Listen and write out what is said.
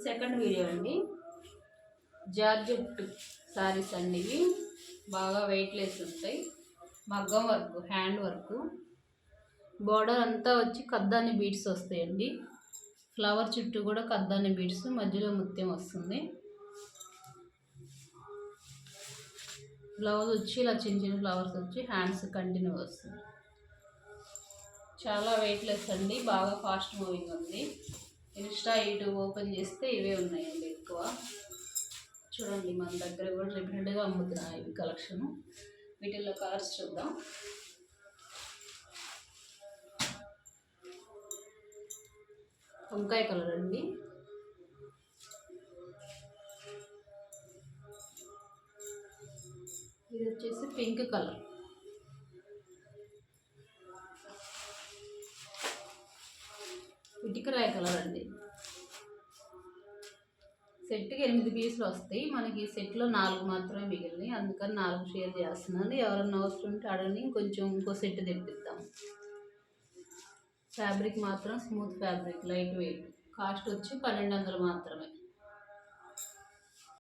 Second video అండి. Georgette saris అండి. ఇవి బాగా వెయిట్లెస్ ఉంటాయి. మగ్గం వర్క్, హ్యాండ్ వర్క్. బోర్డర్ అంతా వచ్చి కద్దాని బీడ్స్ వస్తాయండి. ఫ్లవర్ చుట్టూ కూడా కద్దాని బీడ్స్, మధ్యలో ముత్యం వస్తుంది. బ్లౌజ్ వచ్చి ఇలా చిన్న చిన్న ఫ్లవర్స్ వచ్చి హ్యాండ్స్ కంటిన్యూ వస్తుంది. చాలా వెయిట్లెస్ అండి. బాగా ఫాస్ట్ మూవింగ్ ఉంది. ఇన్స్టా యూట్యూబ్ ఓపెన్ చేస్తే ఇవే ఉన్నాయండి ఎక్కువ. చూడండి, మన దగ్గర కూడా రిపీటెడ్గా అమ్ముతున్నాయి ఇవి కలెక్షన్. వీటిల్లో కలర్స్ చూద్దాం. వంకాయ కలర్ అండి. ఇది వచ్చేసి పింక్ కలర్. ఇటుకరాయ కలర్ అండి. సెట్కి 8 పీసులు వస్తాయి. మనకి సెట్లో 4 మాత్రమే మిగిలినాయి. అందుకని 4 షేర్ చేస్తున్నాను. ఎవరన్నా అవసరం ఉంటే అడగని, కొంచెం ఇంకో సెట్ తెప్పిద్దాం. ఫ్యాబ్రిక్ మాత్రం smooth fabric, light weight. Cost వచ్చి 1200 మాత్రమే.